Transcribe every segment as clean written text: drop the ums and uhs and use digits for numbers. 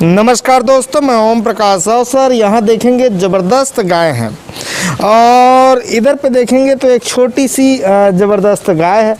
नमस्कार दोस्तों, मैं ओम प्रकाश राव सर। यहाँ देखेंगे ज़बरदस्त गाय हैं और इधर पे देखेंगे तो एक छोटी सी ज़बरदस्त गाय है।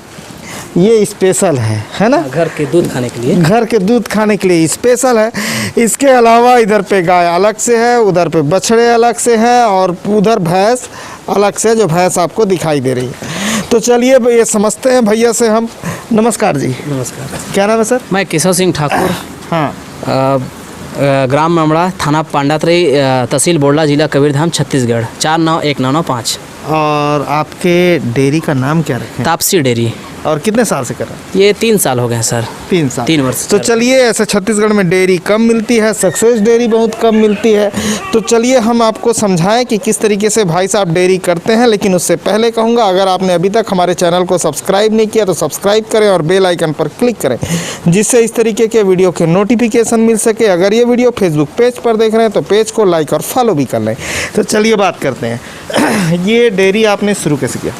ये स्पेशल है ना, घर के दूध खाने के लिए। घर के दूध खाने के लिए स्पेशल है। इसके अलावा इधर पे गाय अलग से है, उधर पे बछड़े अलग से हैं और उधर भैंस अलग से, जो भैंस आपको दिखाई दे रही है। तो चलिए ये समझते हैं भैया से हम। नमस्कार जी। नमस्कार। क्या नाम है सर? मैं केशव सिंह ठाकुर, हाँ, ग्राम ममड़ा, थाना पांडातरई, तहसील बोडला, जिला कबीरधाम, छत्तीसगढ़, 491995। और आपके डेयरी का नाम क्या रखें? तापसी डेयरी। और कितने साल से कर रहे हैं? ये 3 साल हो गए हैं सर। 3 साल, 3 वर्ष। तो चलिए, ऐसे छत्तीसगढ़ में डेयरी कम मिलती है, सक्सेस डेयरी बहुत कम मिलती है। तो चलिए हम आपको समझाएं कि किस तरीके से भाई साहब डेयरी करते हैं। लेकिन उससे पहले कहूँगा, अगर आपने अभी तक हमारे चैनल को सब्सक्राइब नहीं किया तो सब्सक्राइब करें और बेल आइकन पर क्लिक करें, जिससे इस तरीके के वीडियो के नोटिफिकेशन मिल सके। अगर ये वीडियो फेसबुक पेज पर देख रहे हैं तो पेज को लाइक और फॉलो भी कर लें। तो चलिए बात करते हैं। ये डेयरी आपने शुरू कैसे किया?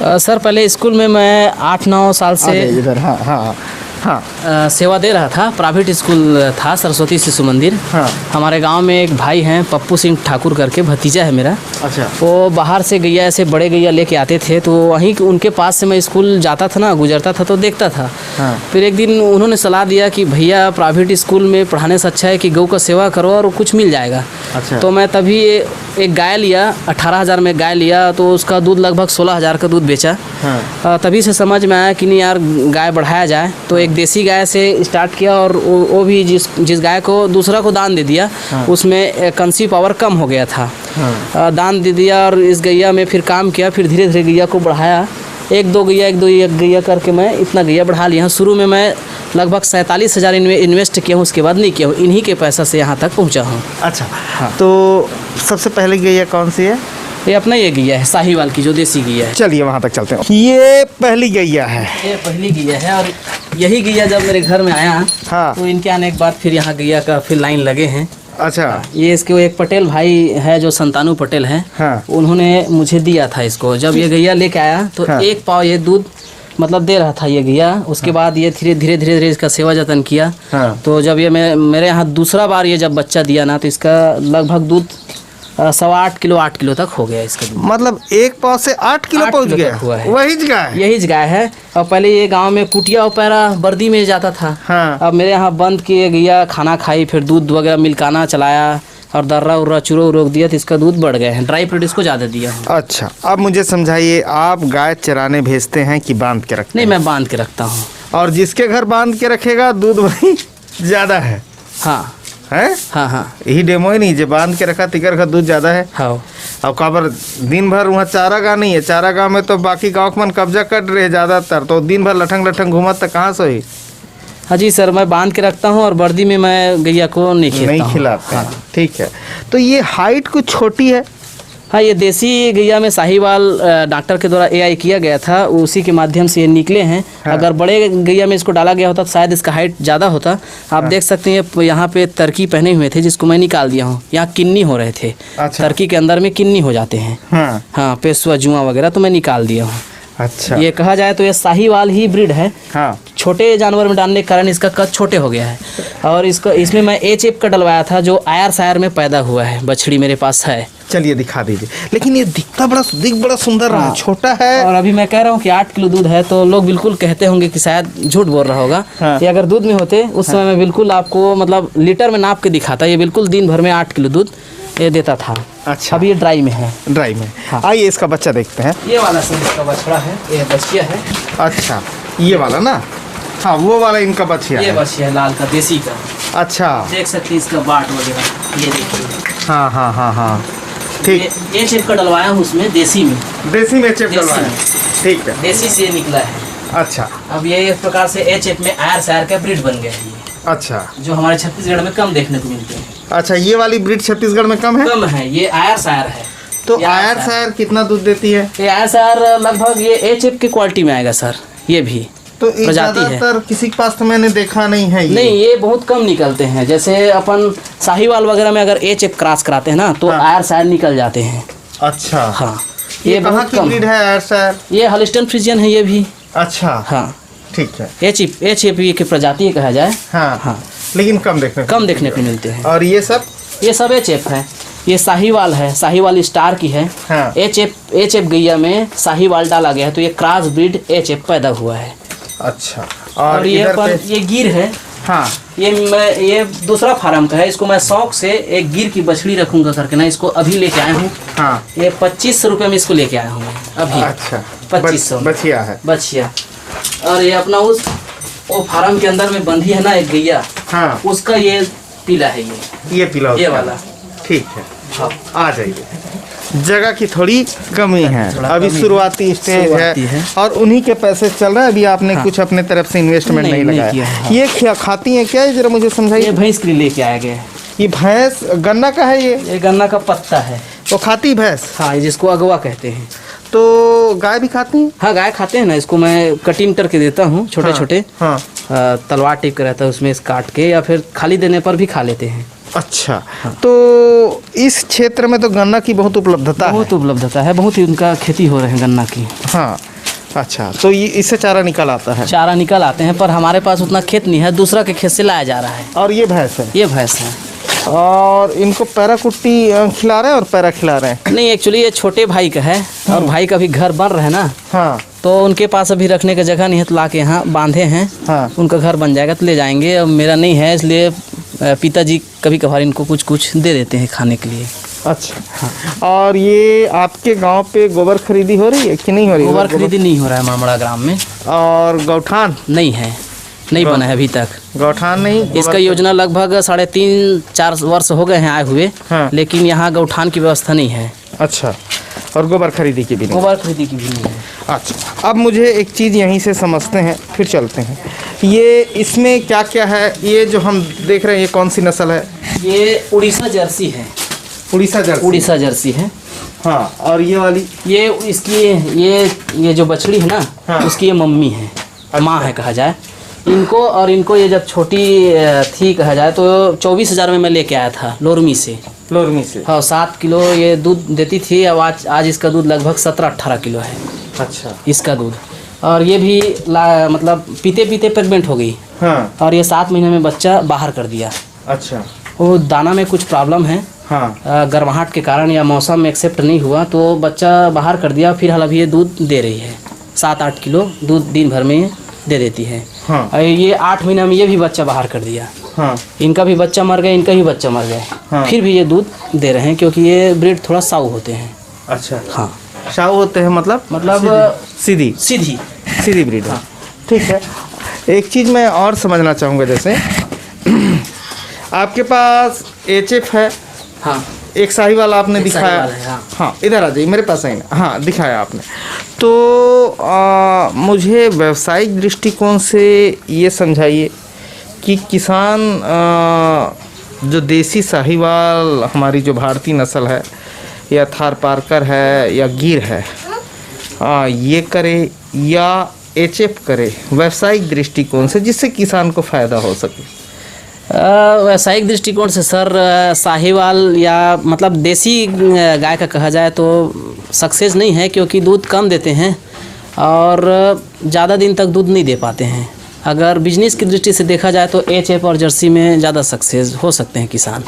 सर पहले स्कूल में मैं 8-9 साल से इधर, हाँ हाँ हाँ, सेवा दे रहा था। प्राइवेट स्कूल था, सरस्वती शिशु मंदिर। हाँ। हमारे गांव में एक भाई हैं, पप्पू सिंह ठाकुर करके, भतीजा है मेरा। अच्छा। वो बाहर से गैया, ऐसे बड़े गैया लेके आते थे, तो वहीं उनके पास से मैं स्कूल जाता था ना, गुजरता था तो देखता था। हाँ। फिर एक दिन उन्होंने सलाह दिया कि भैया प्राइवेट स्कूल में पढ़ाने से अच्छा है कि गौ का सेवा करो और कुछ मिल जाएगा। अच्छा। तो मैं तभी एक गाय लिया, 18,000 में गाय लिया, तो उसका दूध लगभग 16,000 का दूध बेचा। हाँ। तभी से समझ में आया कि नहीं यार, गाय बढ़ाया जाए। तो एक देसी गाय से स्टार्ट किया और वो भी जिस गाय को दूसरा को दान दे दिया। हाँ। उसमें कंसीव पावर कम हो गया था। हाँ। दान दे दिया और इस गैया में फिर काम किया। फिर धीरे धीरे गैया को बढ़ाया, एक दो गैया करके मैं इतना गैया बढ़ा लिया। शुरू में मैं लगभग 47,000 इन्वेस्ट किया हूँ, उसके बाद नहीं किया हूँ। इन्हीं के पैसा से यहाँ तक पहुँचा हूँ। अच्छा। हाँ। तो सबसे पहले गैया कौन सी है? ये अपना ये गैया है, साहिवाल की, जो देसी गैया है। चलिए वहाँ तक चलते हैं। ये पहली गैया है। ये पहली गैया है और यही गैया जब मेरे घर में आया, हाँ। तो इनके आने के बाद फिर यहाँ गैया का फिर लाइन लगे हैं। अच्छा। ये इसके एक पटेल भाई है जो संतानु पटेल है। हाँ। उन्होंने मुझे दिया था इसको। जब ये गैया लेके आया तो हाँ। 1 पाव ये दूध मतलब दे रहा था ये गैया। उसके बाद ये धीरे धीरे इसका सेवा जतन किया। हाँ। तो जब ये मेरे यहाँ दूसरा बार ये जब बच्चा दिया ना, तो इसका लगभग दूध 8 किलो तक हो गया इसका दूध। मतलब 1 पाव से 8 किलो 8 पहुँच किलो गया? तक हुआ है। वही जगह है? यही जगह है। और पहले ये गांव में कुटिया और पैरा वर्दी में जाता था। हाँ। अब मेरे यहाँ बंद किए गैया, खाना खाई, फिर दूध वगैरह मिल्काना चलाया और दर्रा उर्रा चूरो रोक दिया, तो इसका दूध बढ़ गया है। ड्राई फ्रूट इसको ज़्यादा दिया है। अच्छा, अब मुझे समझाइए, आप गाय चराने भेजते हैं कि बांध के रखते नहीं, हैं? मैं बांध के रखता हूँ। और जिसके घर बांध के रखेगा दूध वही ज़्यादा है? हाँ है? हाँ हाँ। यही डेमो ही नहीं, जो बांध के रखा तिकर का दूध ज़्यादा है। हाँ। अब काबर दिन भर वहाँ चारा गाँव नहीं है? चारा गाँव में तो बाकी गाँव के मन कब्जा कर रहे ज़्यादातर, तो दिन भर लठंग लठंग घूमत तो कहाँ से हुई? हाँ जी सर, मैं बांध के रखता हूँ और वर्दी में मैं गैया को नहीं खिलाते हैं। हाँ। ठीक है। तो ये हाइट कुछ छोटी है? हाँ, ये देसी गैया में साहिवाल डॉक्टर के द्वारा AI किया गया था, उसी के माध्यम से ये निकले हैं। हाँ। अगर बड़े गैया में इसको डाला गया होता तो शायद इसका हाइट ज़्यादा होता। आप देख सकते हैं यहाँ पे तरकी पहने हुए थे, जिसको मैं निकाल दिया हूँ। यहाँ किन्नी हो रहे थे। अच्छा। तरकी के अंदर में किन्नी हो जाते हैं। हाँ। हाँ, पेशवा जुआ वगैरह, तो मैं निकाल दिया हूँ। अच्छा। ये कहा जाए तो ये साहिवाल ही ब्रीड है। हाँ। छोटे जानवर में डालने के कारण इसका कद छोटे हो गया है। और इसमें मैं HF का डलवाया था, जो आयर सायर में पैदा हुआ है। बछड़ी मेरे पास है। चलिए दिखा दीजिए। लेकिन ये दिखता बड़ा सुंदर रहा है। हाँ। छोटा है। और अभी मैं कह रहा हूँ कि 8 किलो दूध है, तो लोग बिल्कुल कहते होंगे कि शायद झूठ बोल रहा होगा। हाँ। ये अगर दूध में होते उस समय मैं बिल्कुल आपको मतलब लीटर में नाप के दिखाता। ये बिल्कुल दिन भर में 8 किलो दूध ये देता था। अच्छा। अभी ये ड्राई में है। ड्राई में। हाँ। आइए इसका बच्चा देखते हैं। ये वाला सर इसका बछड़ा है, ये बछिया है। अच्छा, ये वाला ना? हाँ, वो वाला इनका बछिया ये है। बछिया है लाल का, देसी का। अच्छा। देख सकते हैं इसका बाट वगैरह, ये देखिए। हाँ हाँ हाँ हाँ, ठीक। ये HF का डलवाया हूँ उसमें, देसी में। देसी में चेप डलवाया? ठीक है। देसी से निकला है। अच्छा। अब ये एक प्रकार से HF में आयर सायर का ब्रीड बन गया है ये, अच्छा। जो हमारे छत्तीसगढ़ में कम देखने को मिलते हैं। अच्छा, ये वाली ब्रीड छत्तीसगढ़ में कम है? कम है। ये आयर सायर है। तो आयर सायर कितना दूध देती है? ये आयर सायर लगभग ये HF की क्वालिटी में आएगा सर। ये भी तो ये प्रजाति है। ज़्यादातर किसी के पास तो मैंने देखा नहीं है ये। नहीं, ये बहुत कम निकलते हैं। जैसे अपन साहिवाल वगैरह में अगर HF क्रॉस कराते हैं ना, तो हाँ। आयर सायर निकल जाते हैं। अच्छा। हाँ, ये कहाँ बहुत की कम ब्रीड है आयर सायर? ये हॉलिस्टन फ्रिजियन है ये भी। अच्छा। हाँ, ठीक है। HF की प्रजाति कहा जाए। हाँ। हाँ, लेकिन कम देखने को मिलते हैं। और ये सब एचएफ है, ये साहीवाल है, साहीवाल स्टार की है। हाँ। एचएफ गैया में साहीवाल डाला गया है तो ये क्रॉस ब्रीड एचएफ पैदा हुआ है। अच्छा। और ये गिर है। हाँ। ये दूसरा फार्म का है, इसको मैं शौक से एक गिर की बछड़ी रखूंगा करके ना इसको अभी लेके आया हूँ। हाँ। ये 2500 रुपये में इसको लेके आया हूँ मैं अभी। अच्छा। 2500 बछिया है। बछिया। और ये अपना वो फार्म के अंदर में बंधी है ना एक गैया। हाँ। उसका ये पीला है, ये पीला, ये वाला। ठीक है। हाँ। आ जाइए। जगह की थोड़ी कमी है, अभी शुरुआती स्टेज है और उन्हीं के पैसे चल रहे हैं। अभी आपने कुछ अपने तरफ से इन्वेस्टमेंट नहीं लगाया। हाँ। ये क्या खाती हैं, क्या है जरा मुझे समझाइए। ये भैंस के लिए लेके आया गया है। ये भैंस गन्ना का है? ये गन्ना का पत्ता है। तो खाती भैंस? हाँ, जिसको अगवा कहते हैं। तो गाय भी खाती हैं? हाँ, गाय खाते हैं ना। इसको मैं कटिंग करके देता हूँ, छोटे छोटे। हाँ। तलवार टाइप का रहता है उसमें, इस काट के या फिर खाली देने पर भी खा लेते हैं। अच्छा। हाँ। तो इस क्षेत्र में तो गन्ना की बहुत उपलब्धता है, बहुत ही उनका खेती हो रहे हैं गन्ना की। हाँ। अच्छा, तो ये इससे चारा निकल आता है? चारा निकल आते हैं, पर हमारे पास उतना खेत नहीं है, दूसरा के खेत से लाया जा रहा है। और ये भैंस है? ये भैंस है। और इनको पैरा कुट्टी खिला रहे हैं और पैरा खिला रहे हैं? नहीं, एक्चुअली ये छोटे भाई का है और भाई का भी घर बन रहा है ना। हाँ। तो उनके पास अभी रखने की जगह नहीं है तो ला के यहाँ बांधे हैं। हाँ। उनका घर बन जाएगा तो ले जाएंगे। अब मेरा नहीं है, इसलिए पिताजी कभी कभार इनको कुछ कुछ दे देते हैं खाने के लिए। अच्छा। हाँ। और ये आपके गांव पे गोबर खरीदी हो रही है कि नहीं हो रही? गोबर खरीदी नहीं हो रहा है मामड़ा ग्राम में। और गौठान नहीं है, नहीं बना है अभी तक गौठान नहीं। इसका योजना लगभग 3.5-4 वर्ष हो गए हैं आए हुए। हाँ। लेकिन यहाँ गौठान की व्यवस्था नहीं है। अच्छा। और गोबर खरीदी की भी नहीं? गोबर खरीदी की भी नहीं है। अच्छा, अब मुझे एक चीज़ यहीं से समझते हैं फिर चलते हैं। ये इसमें क्या क्या है? ये जो हम देख रहे हैं ये कौन सी नस्ल है? ये उड़ीसा जर्सी है। उड़ीसा जर्सी है। हाँ। और ये वाली? ये इसकी ये जो बछड़ी है ना। हाँ। उसकी ये मम्मी है। अच्छा। माँ है कहा जाए इनको ये जब छोटी थी कहा जाए तो 24,000 में मैं लेके आया था लोरमी से। हाँ, 7 किलो ये दूध देती थी। अब आज इसका दूध लगभग 17-18 किलो है। अच्छा। इसका दूध। और ये भी मतलब पीते पीते प्रेग्नेंट हो गई। हाँ। और ये 7 महीने में बच्चा बाहर कर दिया। अच्छा। वो दाना में कुछ प्रॉब्लम है। हाँ। गर्माहट के कारण या मौसम में एक्सेप्ट नहीं हुआ तो बच्चा बाहर कर दिया। फिर हाल अभी ये दूध दे रही है, 7-8 किलो दूध दिन भर में दे देती है। हाँ। और ये 8 महीना में ये भी बच्चा बाहर कर दिया। हाँ। इनका भी बच्चा मर गया, इनका भी बच्चा मर गया। हाँ। फिर भी ये दूध दे रहे हैं क्योंकि ये ब्रीड थोड़ा साऊ होते हैं। अच्छा। हाँ, साऊ होते हैं मतलब सीधी ब्रीड। हाँ। ठीक है। एक चीज़ मैं और समझना चाहूँगा, जैसे आपके पास एचएफ है। हाँ। एक साहीवाल आपने दिखाया। हाँ। हाँ, इधर आ जाइए, मेरे पास आई ना। हाँ, दिखाया आपने। तो मुझे व्यावसायिक दृष्टिकोण से ये समझाइए कि किसान जो देसी साहीवाल हमारी जो भारतीय नस्ल है या थार पारकर है या गिर है, ये करे या एचएफ करे व्यावसायिक दृष्टिकोण से, जिससे किसान को फ़ायदा हो सके? व्यावसायिक दृष्टिकोण से सर, साहीवाल या मतलब देसी गाय का कहा जाए तो सक्सेस नहीं है क्योंकि दूध कम देते हैं और ज़्यादा दिन तक दूध नहीं दे पाते हैं। अगर बिजनेस की दृष्टि से देखा जाए तो एचएफ और जर्सी में ज़्यादा सक्सेस हो सकते हैं किसान।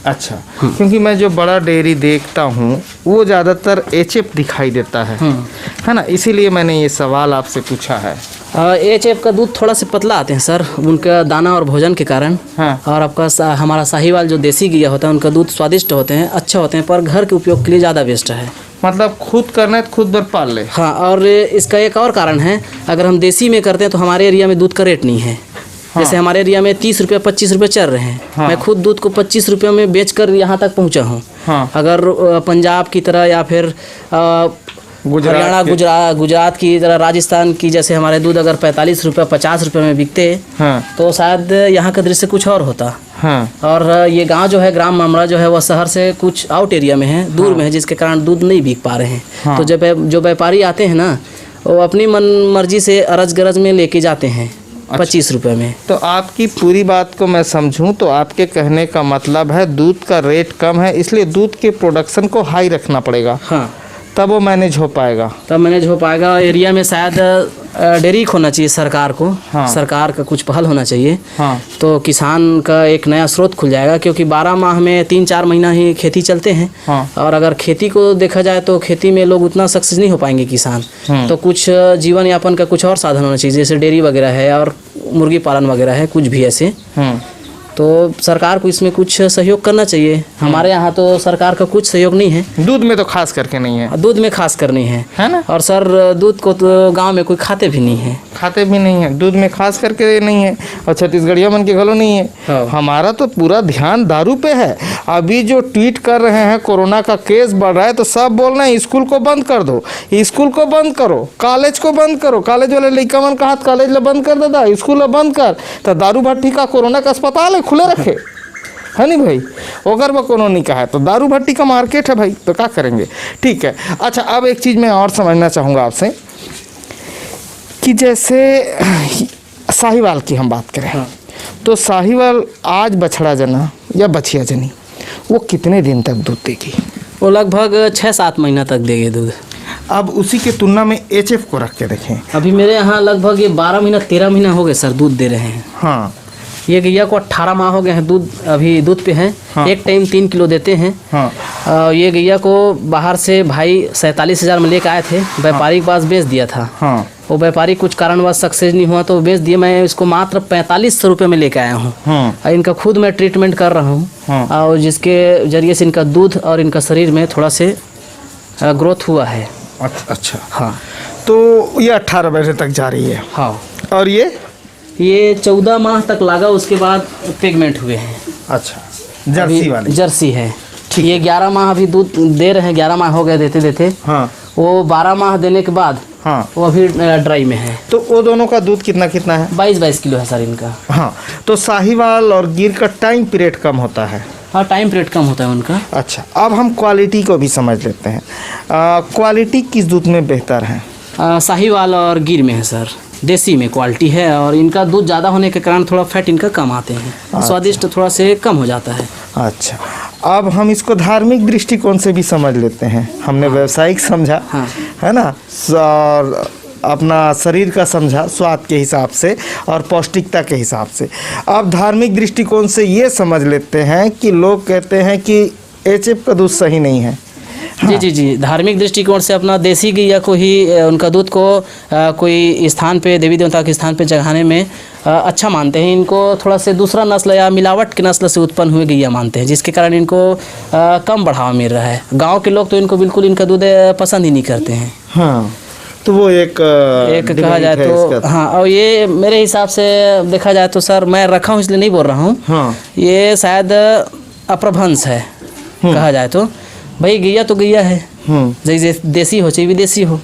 अच्छा। क्योंकि मैं जो बड़ा डेयरी देखता हूँ वो ज़्यादातर एचएफ दिखाई देता है ना, इसीलिए मैंने ये सवाल आपसे पूछा है। एचएफ का दूध थोड़ा सा पतला आते हैं सर, उनका दाना और भोजन के कारण। हाँ। और आपका हमारा साहीवाल जो देसी गैया होता है उनका दूध स्वादिष्ट होते हैं, अच्छे होते हैं, पर घर के उपयोग के लिए ज़्यादा बेस्ट है। मतलब खुद करना है तो खुद बर पाल ले। हाँ, और इसका एक और कारण है, अगर हम देसी में करते हैं तो हमारे एरिया में दूध का रेट नहीं है। हाँ। जैसे हमारे एरिया में 30 रुपये 25 रुपये चल रहे हैं। हाँ। मैं खुद दूध को 25 रुपये में बेचकर यहाँ तक पहुँचा हूँ। हाँ। अगर पंजाब की तरह या फिर हरियाणा गुजरात की तरह राजस्थान की जैसे हमारे दूध अगर 45 रुपये 50 रुपये में बिकते। हाँ। तो शायद यहाँ का दृश्य कुछ और होता। हाँ। और ये गांव जो है, ग्राम मामड़ा जो है, वह शहर से कुछ आउट एरिया में है, दूर में है, जिसके कारण दूध नहीं बिक पा रहे हैं। हाँ। तो जब जो व्यापारी आते हैं ना, वो अपनी मन मर्जी से अरज गरज में लेके जाते हैं। अच्छा। 25 रुपये में। तो आपकी पूरी बात को मैं समझूं तो आपके कहने का मतलब है दूध का रेट कम है, इसलिए दूध के प्रोडक्शन को हाई रखना पड़ेगा। हाँ। तब वो मैनेज हो पाएगा। एरिया में शायद डेयरी खोलना चाहिए सरकार को। हाँ। सरकार का कुछ पहल होना चाहिए। हाँ। तो किसान का एक नया स्रोत खुल जाएगा, क्योंकि 12 माह में 3-4 महीना ही खेती चलते हैं। हाँ। और अगर खेती को देखा जाए तो खेती में लोग उतना सक्सेस नहीं हो पाएंगे किसान। तो कुछ जीवन यापन का कुछ और साधन होना चाहिए, जैसे डेयरी वगैरह है और मुर्गी पालन वगैरह है, कुछ भी ऐसे। तो सरकार को इसमें कुछ सहयोग करना चाहिए। हमारे यहाँ तो सरकार का कुछ सहयोग नहीं है। दूध में तो खास करके नहीं है, दूध में खास कर नहीं है ना। और सर दूध को तो गांव में कोई खाते भी नहीं है। खाते भी नहीं है, दूध में खास करके नहीं है, और छत्तीसगढ़िया मन के घलो नहीं है। हाँ। हमारा तो पूरा ध्यान दारू पे है। अभी जो ट्वीट कर रहे हैं कोरोना का केस बढ़ रहा है तो सब बोल रहे हैं स्कूल को बंद कर दो, स्कूल को बंद करो, कॉलेज को बंद करो। कॉलेज वाले लड़का मन कहा कॉलेज ला बंद कर दादा, स्कूल ला बंद कर। तो दारू भट्टी का कोरोना का अस्पताल है खुले रखे, है नहीं भाई। अगर वो कोनो नहीं कहा है तो दारू भट्टी का मार्केट है भाई, तो क्या करेंगे। ठीक है। अच्छा, अब एक चीज़ मैं और समझना चाहूँगा आपसे कि जैसे साहिवाल की हम बात करें। हाँ। तो साहिवाल आज बछड़ा जना या बछिया जनी वो कितने दिन तक दूध देगी? वो लगभग 6-7 महीना तक देगी दूध। अब उसी के तुलना में एचएफ को रख के देखें। अभी मेरे यहाँ लगभग ये 12 महीना 13 महीना हो गए सर दूध दे रहे हैं। हाँ। ये गैया को 18 माह हो गए हैं, दूध अभी दूध पे हैं। हाँ। एक टाइम 3 किलो देते हैं। हाँ। ये गैया को बाहर से भाई 47,000 में लेकर आए थे, व्यापारी के पास बेच दिया था। हाँ। वो व्यापारी कुछ कारणवश सक्सेस नहीं हुआ तो बेच दिया। मैं इसको मात्र 4500 रुपये में लेकर आया हूँ। और इनका खुद मैं ट्रीटमेंट कर रहा हूँ, और जिसके जरिए से इनका दूध और इनका शरीर में थोड़ा से ग्रोथ हुआ है। अच्छा। हाँ। तो ये 18 महीने तक जा रही है। हाँ। और ये 14 माह तक लगा, उसके बाद प्रेगनेंट हुए हैं। अच्छा, जर्सी वाली जर्सी है। ये 11 माह अभी दूध दे रहे हैं, 11 माह हो गए देते देते। हाँ। वो 12 माह देने के बाद हाँ। वो अभी ड्राई में है। तो वो दोनों का दूध कितना कितना है? 22 किलो है सर इनका। हाँ। तो साहिवाल और गिर का टाइम पीरियड कम होता है। हाँ, टाइम पीरियड कम होता है उनका। अच्छा, अब हम क्वालिटी को भी समझ लेते हैं। क्वालिटी किस दूध में बेहतर है? साहिवाल और गिर में है सर, देसी में क्वालिटी है। और इनका दूध ज़्यादा होने के कारण थोड़ा फैट इनका कम आते हैं, स्वादिष्ट थोड़ा से कम हो जाता है। अच्छा, अब हम इसको धार्मिक दृष्टिकोण से भी समझ लेते हैं। हमने व्यावसायिक समझा, हाँ। है ना, और अपना शरीर का समझा स्वाद के हिसाब से और पौष्टिकता के हिसाब से। अब धार्मिक दृष्टिकोण से ये समझ लेते हैं कि लोग कहते हैं कि एचएफ का दूध सही नहीं है। हाँ। जी, धार्मिक दृष्टिकोण से अपना देसी गैया को ही उनका दूध को कोई स्थान पे, देवी देवता के स्थान पे चढ़ाने में अच्छा मानते हैं। इनको थोड़ा से दूसरा नस्ल या मिलावट के नस्ल से उत्पन्न हुए गैया मानते हैं, जिसके कारण इनको कम बढ़ावा मिल रहा है। गांव के लोग तो इनको बिल्कुल इनका दूध पसंद ही नहीं करते हैं। हाँ। तो वो एक कहा जाए तो हाँ। और ये मेरे हिसाब से देखा जाए तो सर, मैं रखा हूँ इसलिए नहीं बोल रहा हूँ। हाँ। ये शायद अप्रभंश है कहा जाए तो। भाई गैया तो गैया है, जैसे देसी हो चाहे विदेशी हो।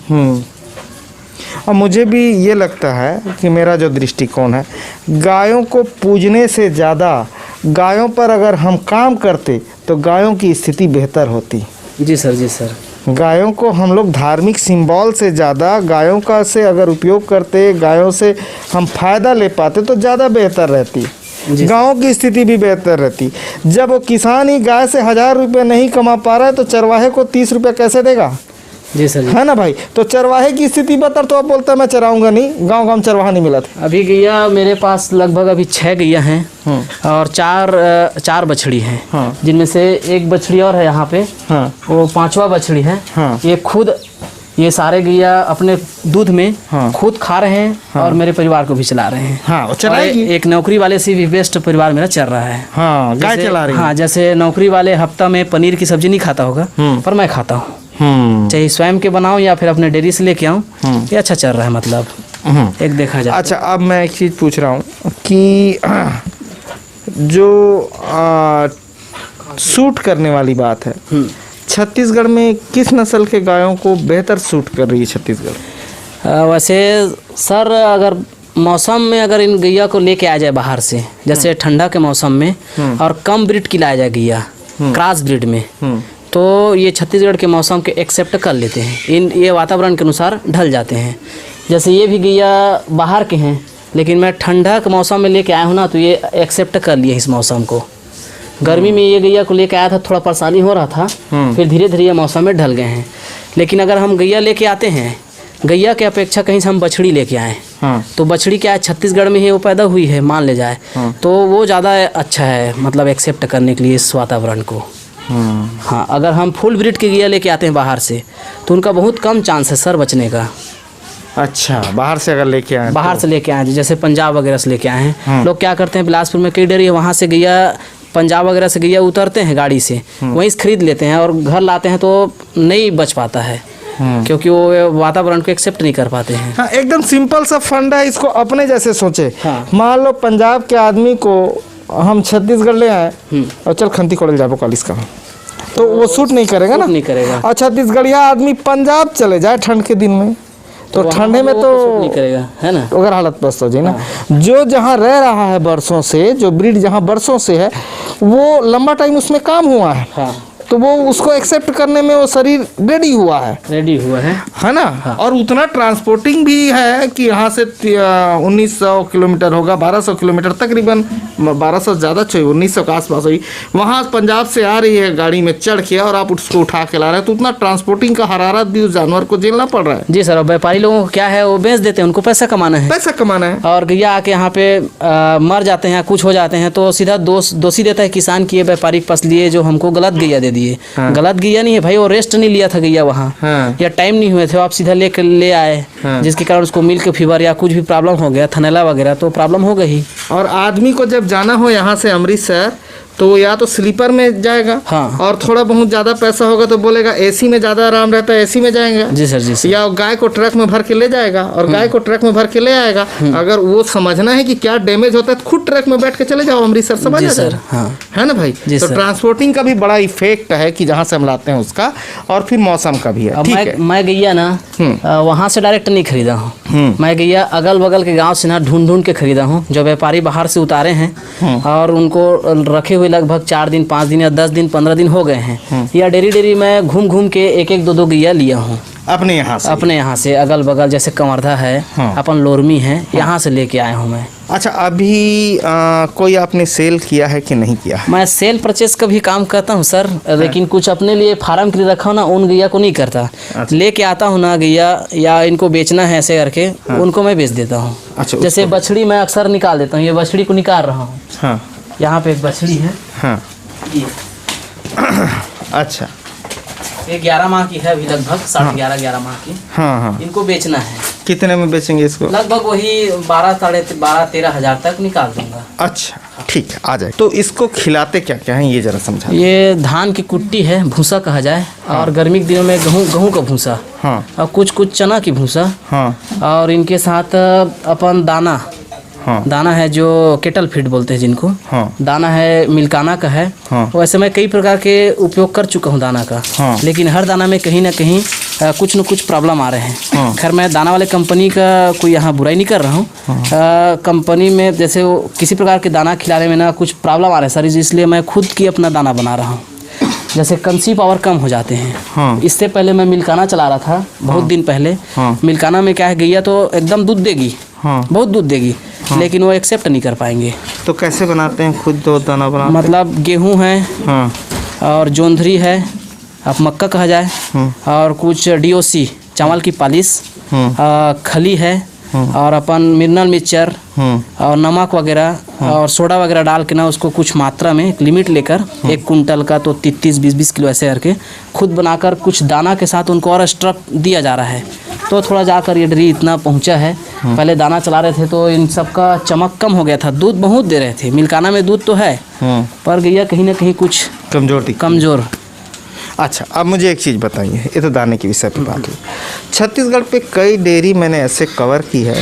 और मुझे भी ये लगता है कि मेरा जो दृष्टिकोण है, गायों को पूजने से ज़्यादा गायों पर अगर हम काम करते तो गायों की स्थिति बेहतर होती। जी सर। गायों को हम लोग धार्मिक सिंबल से ज़्यादा गायों का से अगर उपयोग करते, गायों से हम फायदा ले पाते तो ज़्यादा बेहतर रहती। गाँव की स्थिति भी बेहतर रहती। जब वो किसान ही गाय से 1000 रुपये नहीं कमा पा रहा है तो चरवाहे को 30 रुपये कैसे देगा? जी सर। है ना भाई। तो चरवाहे की स्थिति बता, तो आप बोलता मैं चराऊंगा नहीं। गांव में चरवाहा नहीं मिला था। अभी गैया मेरे पास लगभग अभी 6 गैया हैं और 4 बछड़ी हैं। हाँ। जिनमें से एक बछड़ी और है यहाँ पे। हाँ। वो 5वां बछड़ी है। हाँ। ये खुद ये सारे गैया अपने दूध में हाँ। खुद खा रहे हैं और मेरे परिवार को भी चला रहे हैं। हाँ, वो चलाएगी। एक नौकरी वाले से भी बेस्ट परिवार मेरा चल रहा है। हाँ, गाय चला रही है। हाँ, जैसे नौकरी वाले हफ्ता में पनीर की सब्जी नहीं खाता होगा, पर मैं खाता हूँ। चाहे स्वयं के बनाऊं या फिर अपने डेयरी से लेके आऊं, ये अच्छा चल रहा है। मतलब एक देखा जाए। अच्छा, अब मैं एक चीज़ पूछ रहा हूँ कि जो सूट करने वाली बात है, छत्तीसगढ़ में किस नस्ल के गायों को बेहतर सूट कर रही है छत्तीसगढ़? वैसे सर, अगर मौसम में अगर इन गैया को लेके आ जाए बाहर से, जैसे ठंडा के मौसम में, और कम ब्रीड की लाया जाए गैया क्रॉस ब्रीड में, तो ये छत्तीसगढ़ के मौसम के एक्सेप्ट कर लेते हैं। ये वातावरण के अनुसार ढल जाते हैं। जैसे ये भी गैया बाहर के हैं, लेकिन मैं ठंडा के मौसम में लेके आया हूँ ना, तो ये एक्सेप्ट कर लिए इस मौसम को। गर्मी में ये गैया को लेके आया था, थोड़ा परेशानी हो रहा था, फिर धीरे धीरे ये मौसम में ढल गए हैं। लेकिन अगर हम गैया लेके आते हैं गैया के अपेक्षा कहीं से हम बछड़ी लेके आए, हाँ तो बछड़ी क्या है छत्तीसगढ़ में ही वो पैदा हुई है मान ले जाए, तो वो ज़्यादा अच्छा है मतलब एक्सेप्ट करने के लिए इस वातावरण को। हाँ, अगर हम फुल ब्रीड के गैया लेके आते हैं बाहर से तो उनका बहुत कम चांस है सर बचने का। अच्छा, बाहर से अगर लेके आए बाहर से लेके आए जैसे पंजाब वगैरह से लेके आए हैं, लोग क्या करते हैं बिलासपुर में कई डेयरी है, वहाँ से गैया पंजाब वगैरह से गैया उतरते हैं गाड़ी से, वहीं से खरीद लेते हैं और घर लाते हैं तो नहीं बच पाता है क्योंकि वो वातावरण को एक्सेप्ट नहीं कर पाते हैं। हाँ, एकदम सिंपल सा फंड है, इसको अपने जैसे सोचे। हाँ। मान लो पंजाब के आदमी को हम छत्तीसगढ़ ले आए और चल खंती कोड़ल जाबो कॉलेज का, तो वो सूट नहीं करेगा ना, नहीं करेगा। और छत्तीसगढ़िया आदमी पंजाब चले जाए ठंड के दिन में तो ठंडे में तो नहीं करेगा, है ना, अगर हालत बस हो जाए ना। जो जहाँ रह रहा है बरसों से, जो ब्रीड जहाँ बरसों से है वो लंबा टाइम उसमें काम हुआ है, हाँ, तो वो उसको एक्सेप्ट करने में वो शरीर रेडी हुआ है ना। हाँ। और उतना ट्रांसपोर्टिंग भी है कि यहाँ से 1900 किलोमीटर होगा, 1200 किलोमीटर तकरीबन, 1200 ज़्यादा चाहिए, 1900 के आसपास हुई, वहाँ पंजाब से आ रही है गाड़ी में चढ़ के और आप उसको उठा के ला रहे हैं, तो उतना ट्रांसपोर्टिंग का हरारत भी उस जानवर को झेलना पड़ रहा है। जी सर, व्यापारी लोगों को क्या है वो बेच देते हैं, उनको पैसा कमाना है, पैसा कमाना है। और गैया आके यहाँ पे मर जाते हैं, कुछ हो जाते हैं तो सीधा दोषी देता है किसान की, ये व्यापारी के पास लिए जो हमको गलत गैया दे दिए। हाँ। गलत गैया नहीं है भाई, वो रेस्ट नहीं लिया था गैया वहाँ, हाँ। या टाइम नहीं हुए थे, आप सीधा ले आए, हाँ। जिसके कारण उसको मिल्क फीवर या कुछ भी प्रॉब्लम हो गया, थनैला वगैरह, तो प्रॉब्लम हो गई। और आदमी को जब जाना हो यहाँ से अमृतसर तो या तो स्लीपर में जाएगा, हाँ। और थोड़ा बहुत ज़्यादा पैसा होगा तो बोलेगा एसी में ज़्यादा आराम रहता है, एसी में जाएंगे। जी सर, जी सर। या गाय को ट्रक में भर के ले जाएगा और गाय को ट्रक में भर के ले आएगा। अगर वो समझना है कि क्या डैमेज होता है तो खुद ट्रक में बैठ के चले जाओ अमृतसर, समझ जी आ सर, जाएगा। हाँ। है ना भाई। तो ट्रांसपोर्टिंग का भी बड़ा इफेक्ट है कि जहाँ से हम लाते हैं उसका, और फिर मौसम का भी है। अब ठीक है। मैं गैया ना वहाँ से डायरेक्ट नहीं खरीदा हूँ, मैं गैया अगल बगल के गांव से ना ढूंढ के खरीदा हूँ, जो व्यापारी बाहर से उतारे हैं और उनको रखे हुए लगभग 4 दिन 5 दिन या 10 दिन 15 दिन हो गए हैं, या डेरी में घूम के एक 2 गैया लिया हूँ अपने यहाँ से अगल बगल, जैसे कंवर्धा है, अपन लोरमी है, यहाँ से लेके आया हूँ मैं। अच्छा, अभी कोई आपने सेल किया है कि नहीं किया? मैं सेल परचेस का भी काम करता हूँ सर, लेकिन कुछ अपने लिए फार्म के लिए रखा हूँ ना, उन गैया को नहीं करता। अच्छा। लेके आता हूँ ना गैया, या इनको बेचना है ऐसे करके, उनको मैं बेच देता हूँ। अच्छा, जैसे बछड़ी मैं अक्सर निकाल देता हूँ, ये बछड़ी को निकाल रहा हूँ। हाँ। यहाँ पे एक बछड़ी है। हाँ। अच्छा, ये 11 माह की है अभी, लगभग 11.5 माह की। हाँ हाँ। इनको बेचना है। कितने में बेचेंगे इसको? लगभग वही 12-13 हज़ार तक निकाल दूंगा। अच्छा, ठीक है, आ जाए। तो इसको खिलाते क्या क्या है ये जरा समझा। ये धान की कुट्टी है, भूसा कहा जाए, और गर्मी के दिनों में गेहूँ का भूसा, हाँ, और कुछ चना की भूसा, हाँ, और इनके साथ अपन दाना, हाँ, दाना है जो केटल फीड बोलते हैं जिनको, हाँ, दाना है मिल्काना का है, हाँ, वैसे मैं कई प्रकार के उपयोग कर चुका हूँ दाना का, हाँ, लेकिन हर दाना में कहीं ना कहीं कुछ न कुछ प्रॉब्लम आ रहे हैं। हाँ। खैर मैं दाना वाले कंपनी का कोई यहाँ बुराई नहीं कर रहा हूँ। हाँ। कंपनी में जैसे वो किसी प्रकार के दाना खिलाने में ना कुछ प्रॉब्लम आ रहा है सर, इसलिए मैं खुद की अपना दाना बना रहा हूँ। जैसे कंसी पावर कम हो जाते हैं। हाँ। इससे पहले मैं मिल्काना चला रहा था बहुत दिन पहले। हाँ। मिल्काना में क्या है, गैया तो एकदम दूध देगी, हाँ, बहुत दूध देगी, हाँ, लेकिन वो एक्सेप्ट नहीं कर पाएंगे। तो कैसे बनाते हैं खुद दो दाना बनाते? मतलब गेहूँ है, हाँ, और जोंधरी है, अब मक्का कहा जाए, और कुछ DOC चावल की पालिश, खली है, और अपन मिनरल मिक्सचर और नमक वगैरह और सोडा वगैरह डाल के ना उसको कुछ मात्रा में एक लिमिट लेकर 1 कुंटल का तो 30-20 किलो ऐसे करके खुद बनाकर कुछ दाना के साथ उनको और स्ट्रक दिया जा रहा है। तो थोड़ा जाकर ये डेयरी इतना पहुंचा है। पहले दाना चला रहे थे तो इन सब का चमक कम हो गया था, दूध बहुत दे रहे थे, मिल्काना में दूध तो है पर गैया कहीं ना कहीं कुछ कमज़ोर। अच्छा, अब मुझे एक चीज़ बताइए, ये तो दाने के विषय पे बात हुई। छत्तीसगढ़ पे कई डेयरी मैंने ऐसे कवर की है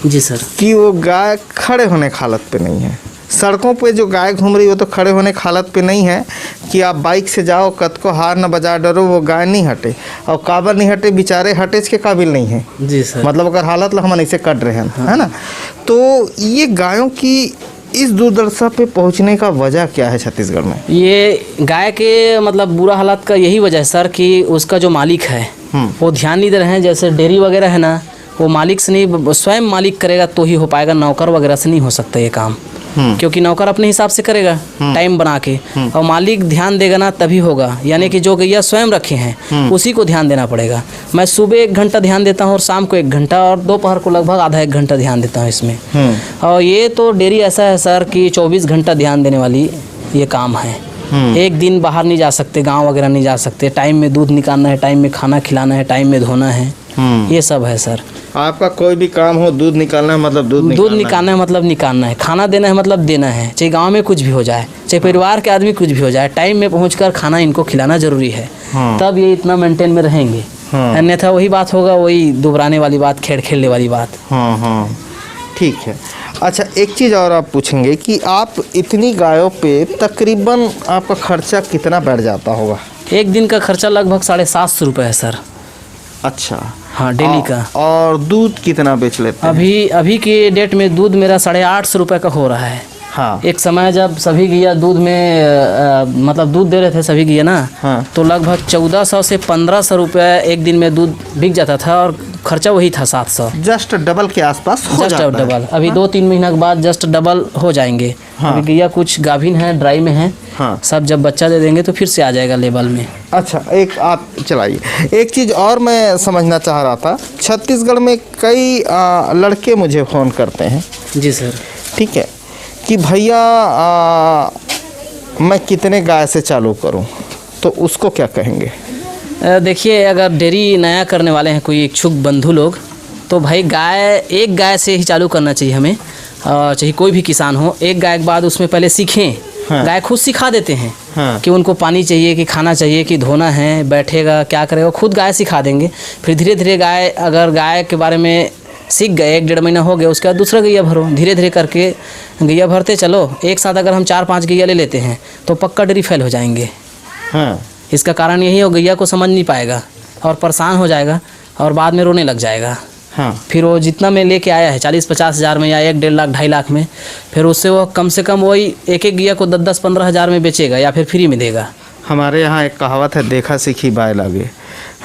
जी सर कि वो गाय खड़े होने की हालत पे नहीं है। सड़कों पे जो गाय घूम रही है वो तो खड़े होने की हालत पे नहीं है कि आप बाइक से जाओ, कद को हार न बजा डरो, वो गाय नहीं हटे, और काबर नहीं हटे, बेचारे हटेज के काबिल नहीं है जी सर। मतलब अगर हालत हम ऐसे कट रहे हैं, हाँ, है ना। तो ये गायों की इस दुर्दशा पे पहुंचने का वजह क्या है छत्तीसगढ़ में? ये गाय के मतलब बुरा हालत का यही वजह है सर कि उसका जो मालिक है वो ध्यान नहीं दे रहे हैं। जैसे डेयरी वगैरह है ना, वो मालिक से नहीं, स्वयं मालिक करेगा तो ही हो पाएगा, नौकर वगैरह से नहीं हो सकता ये काम, क्योंकि नौकर अपने हिसाब से करेगा टाइम बना के, और मालिक ध्यान देगा ना तभी होगा। यानी कि जो गैया स्वयं रखे हैं उसी को ध्यान देना पड़ेगा। मैं सुबह 1 घंटा ध्यान देता हूँ और शाम को 1 घंटा और दोपहर को लगभग आधा 1 घंटा ध्यान देता हूँ इसमें। और ये तो डेयरी ऐसा है सर कि 24 घंटा ध्यान देने वाली ये काम है। एक दिन बाहर नहीं जा सकते, गांव वगैरह नहीं जा सकते, टाइम में दूध निकालना है, टाइम में खाना खिलाना है, टाइम में धोना है, ये सब है सर। आपका कोई भी काम हो, दूध निकालना है मतलब दूध निकालना है मतलब निकालना है, खाना देना है मतलब देना है, चाहे गांव में कुछ भी हो जाए, चाहे परिवार के आदमी कुछ भी हो जाए, टाइम में पहुंचकर खाना इनको खिलाना जरूरी है। तब ये इतना मेंटेन में रहेंगे, अन्यथा वही बात होगा, वही दुबराने वाली बात, खेलने वाली बात। ठीक है। अच्छा, एक चीज़ और आप पूछेंगे कि आप इतनी गायों पे तकरीबन आपका खर्चा कितना बैठ जाता होगा? एक दिन का खर्चा लगभग 750 रुपये है सर। अच्छा, हाँ, डेली का। और दूध कितना बेच लेते हैं? अभी के डेट में दूध मेरा 850 रुपये का हो रहा है। हाँ। एक समय जब सभी गैया दूध में मतलब दूध दे रहे थे सभी गैया ना, हाँ। तो लगभग 1400 से 1500 रुपये एक दिन में दूध बिक जाता था और खर्चा वही था 700। जस्ट डबल के आसपास हो जाता है। Just double. अभी 2-3 महीना के बाद जस्ट डबल हो जाएंगे। हाँ। अभी गैया कुछ गाभिन है, ड्राई में है। हाँ। सब जब बच्चा दे देंगे तो फिर से आ जाएगा लेवल में। अच्छा, एक आप चलाइए। एक चीज़ और मैं समझना चाह रहा था, छत्तीसगढ़ में कई लड़के मुझे फ़ोन करते हैं। जी सर। ठीक है, कि भैया मैं कितने गाय से चालू करूं, तो उसको क्या कहेंगे? देखिए, अगर डेयरी नया करने वाले हैं कोई इच्छुक बंधु लोग, तो भाई एक गाय से ही चालू करना चाहिए हमें। चाहे कोई भी किसान हो, एक गाय के बाद उसमें पहले सीखें। हाँ। गाय खुद सिखा देते हैं। हाँ। कि उनको पानी चाहिए, कि खाना चाहिए, कि धोना है, बैठेगा, क्या करेगा, खुद गाय सिखा देंगे। फिर धीरे धीरे गाय के बारे में सीख गए, 1-1.5 महीना हो गया, उसके बाद दूसरा गैया भरो। धीरे धीरे करके गैया भरते चलो। एक साथ अगर हम 4-5 गैया ले लेते हैं तो पक्का डेयरी फेल हो जाएंगे। हाँ। इसका कारण यही हो, गैया को समझ नहीं पाएगा और परेशान हो जाएगा और बाद में रोने लग जाएगा। हाँ। फिर वो जितना में लेके आया है 40-50 हज़ार में या 1-1.5 लाख 2.5 लाख में, फिर उससे वो कम से कम वही एक गैया को 10-15 हज़ार में बेचेगा या फिर फ्री में देगा। हमारे यहाँ एक कहावत है, देखा सीखी बाय लागे,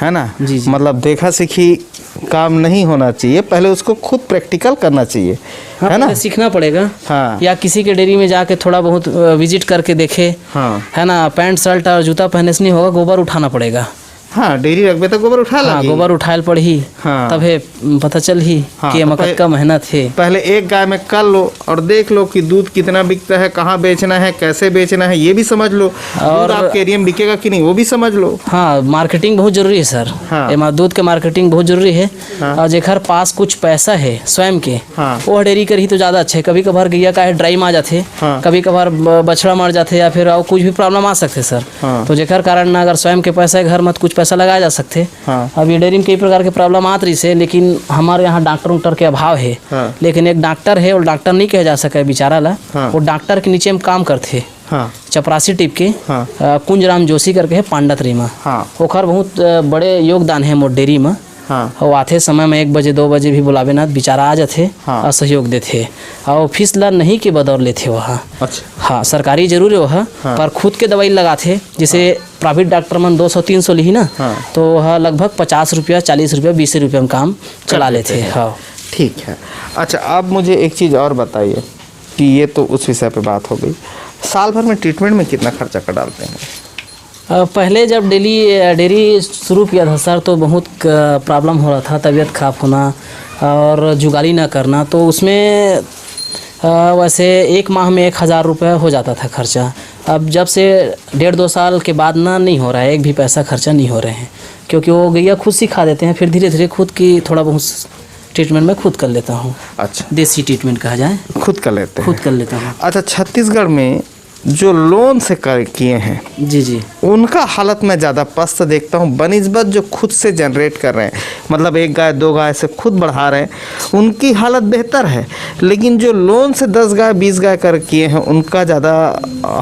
है ना? जी। मतलब देखा सीखी काम नहीं होना चाहिए, पहले उसको खुद प्रैक्टिकल करना चाहिए। हाँ, है ना? सीखना पड़ेगा। हाँ। या किसी के डेयरी में जाके थोड़ा बहुत विजिट करके देखे। हाँ। है ना? पैंट शर्ट और जूता पहनने से नहीं होगा, गोबर उठाना पड़ेगा। हाँ, डेयरी रखबे तो गोबर उठा हाँ, गोबर उठाल पड़ी। हाँ। तबे पता चल ही हाँ, कि तो मकद का मेहनत है। पहले एक गाय में कर लो और देख लो कि दूध कितना बिकता है, कहाँ बेचना है, कैसे बेचना है, ये भी समझ लो। और आपके एरिया में बिकेगा कि नहीं वो भी समझ लो। हाँ, मार्केटिंग बहुत जरूरी है सर। हाँ। दूध के मार्केटिंग बहुत जरूरी है। हाँ। और जेकर पास कुछ पैसा है स्वयं के, हाँ। वो डेयरी कर ही तो ज़्यादा अच्छा है। कभी कभार गैया का है ड्राई में आ जाते, हाँ। कभी कभार बछड़ा मर जाते, या फिर और कुछ भी प्रॉब्लम आ सकते सर। हाँ। तो जेकर कारण ना अगर स्वयं के पैसा है घर में, कुछ पैसा लगाया जा सकते। हाँ। अब ये डेयरी में कई प्रकार के प्रॉब्लम आत रही से, लेकिन हमारे यहाँ डॉक्टर के अभाव है। हाँ। लेकिन एक डॉक्टर है, वो डॉक्टर नहीं कहा जा सके बेचारा ला। हाँ। वो डॉक्टर के नीचे में काम करते। हाँ। चपरासी टिप के हाँ। कुंजराम जोशी करके है पांडतरी में। हाँ। ओखर बहुत बड़े योगदान है मोर डेयरी में। हाँ। वो आते समय में 1 बजे 2 बजे भी बुलावे ना, बेचारा आ जाते। हाँ। और सहयोग देते और फीस ला नहीं के बदौर लेते वहाँ। अच्छा। हाँ, सरकारी जरूर है वह। हाँ। पर खुद के दवाई लगाते, जैसे प्राइवेट डॉक्टर मन 200-300 ली ना। हाँ। तो वह लगभग 50 रुपया 40 रुपया 20 रुपया में काम चला लेते। हाँ, ठीक है। अच्छा, अब मुझे एक चीज़ और बताइए कि ये तो उस विषय पे बात हो गई, साल भर में ट्रीटमेंट में कितना खर्चा कर डालते हैं? पहले जब डेयरी शुरू किया था सर, तो बहुत प्रॉब्लम हो रहा था, तबीयत खराब होना और जुगाली ना करना। तो उसमें वैसे 1 माह में 1000 रुपये हो जाता था खर्चा। अब जब से 1.5-2 साल के बाद ना नहीं हो रहा है, एक भी पैसा खर्चा नहीं हो रहे हैं, क्योंकि वो गैया खुद सिखा देते हैं। फिर धीरे धीरे खुद की थोड़ा बहुत ट्रीटमेंट मैं खुद कर लेता हूँ। अच्छा, देसी ट्रीटमेंट कहा जाए, खुद कर लेते हैं? खुद कर लेता हूँ। अच्छा, छत्तीसगढ़ में जो लोन से किए हैं, जी जी, उनका हालत मैं ज़्यादा पस्त देखता हूँ बनिस्बत जो खुद से जनरेट कर रहे हैं, मतलब 1 गाय 2 गाय से खुद बढ़ा रहे हैं, उनकी हालत बेहतर है। लेकिन जो लोन से 10 गाय 20 गाय कर किए हैं, उनका ज़्यादा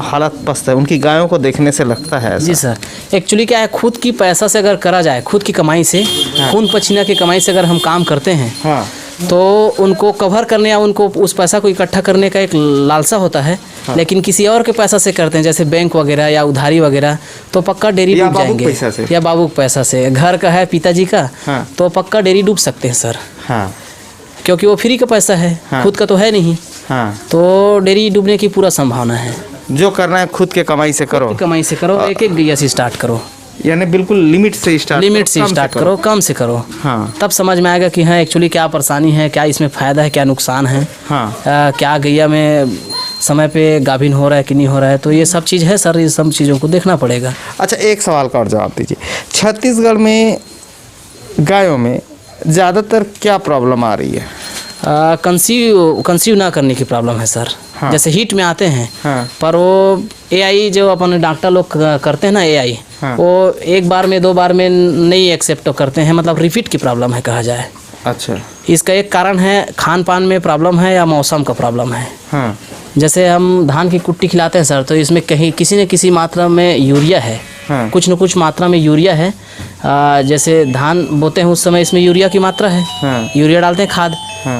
हालत पस्त है। उनकी गायों को देखने से लगता है ऐसा। जी सर, एक्चुअली क्या है, खुद की पैसा से अगर करा जाए, खुद की कमाई से, खून पसीना की कमाई से अगर हम काम करते हैं, हाँ, तो उनको कवर करने या उनको उस पैसा को इकट्ठा करने का एक लालसा होता है। हाँ। लेकिन किसी और के पैसा से करते हैं, जैसे बैंक वगैरह या उधारी वगैरह, तो पक्का डेयरी डूब जाएंगे। या बाबू के पैसा से, घर का है पिताजी का। हाँ। तो पक्का डेयरी डूब सकते हैं सर। हाँ। क्योंकि वो फ्री का पैसा है। हाँ। खुद का तो है नहीं। हाँ। तो डेयरी डूबने की पूरा संभावना है। जो करना है खुद के कमाई से करो, कमाई से करो, एक गैया से स्टार्ट करो। यानी बिल्कुल लिमिट से स्टार्ट लिमिट से स्टार्ट करो, कम से करो। हाँ तब समझ में आएगा कि हाँ एक्चुअली क्या परेशानी है, क्या इसमें फ़ायदा है, क्या नुकसान है। हाँ क्या गैया में समय पे गाभिन हो रहा है कि नहीं हो रहा है, तो ये सब चीज़ है सर, ये सब चीज़ों को देखना पड़ेगा। अच्छा, एक सवाल का और जवाब दीजिए। छत्तीसगढ़ में गायों में ज़्यादातर क्या प्रॉब्लम आ रही है? कंसीव ना करने की प्रॉब्लम है सर। हाँ। जैसे हीट में आते हैं, हाँ पर वो एआई जो अपन डॉक्टर लोग करते हैं ना एआई, हाँ। वो एक बार में 2 बार में नहीं एक्सेप्ट करते हैं, मतलब रिपीट की प्रॉब्लम है कहा जाए। अच्छा। इसका एक कारण है खान पान में प्रॉब्लम है या मौसम का प्रॉब्लम है। हाँ जैसे हम धान की कुट्टी खिलाते हैं सर, तो इसमें कहीं किसी न किसी मात्रा में यूरिया है। हाँ। कुछ न कुछ मात्रा में यूरिया है। जैसे धान बोते हैं उस समय इसमें यूरिया की मात्रा है। हाँ। यूरिया डालते हैं खाद,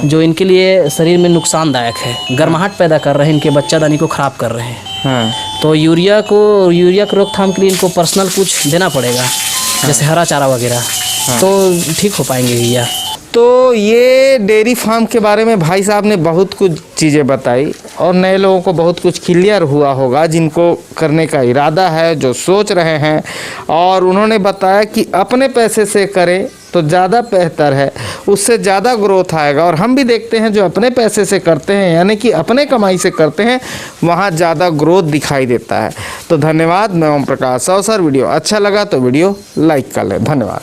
जो इनके लिए शरीर में नुकसानदायक है, गर्माहट पैदा कर रहे हैं, इनके बच्चादानी को ख़राब कर रहे हैं। हाँ तो यूरिया की रोकथाम के लिए इनको पर्सनल कुछ देना पड़ेगा, जैसे हरा चारा वगैरह, तो ठीक हो पाएंगे भैया। तो ये डेयरी फार्म के बारे में भाई साहब ने बहुत कुछ चीज़ें बताई और नए लोगों को बहुत कुछ क्लियर हुआ होगा, जिनको करने का इरादा है, जो सोच रहे हैं। और उन्होंने बताया कि अपने पैसे से करें तो ज़्यादा बेहतर है, उससे ज़्यादा ग्रोथ आएगा। और हम भी देखते हैं जो अपने पैसे से करते हैं, यानी कि अपने कमाई से करते हैं, वहाँ ज़्यादा ग्रोथ दिखाई देता है। तो धन्यवाद। मैं ओम प्रकाश साव सर। वीडियो अच्छा लगा तो वीडियो लाइक कर लें। धन्यवाद।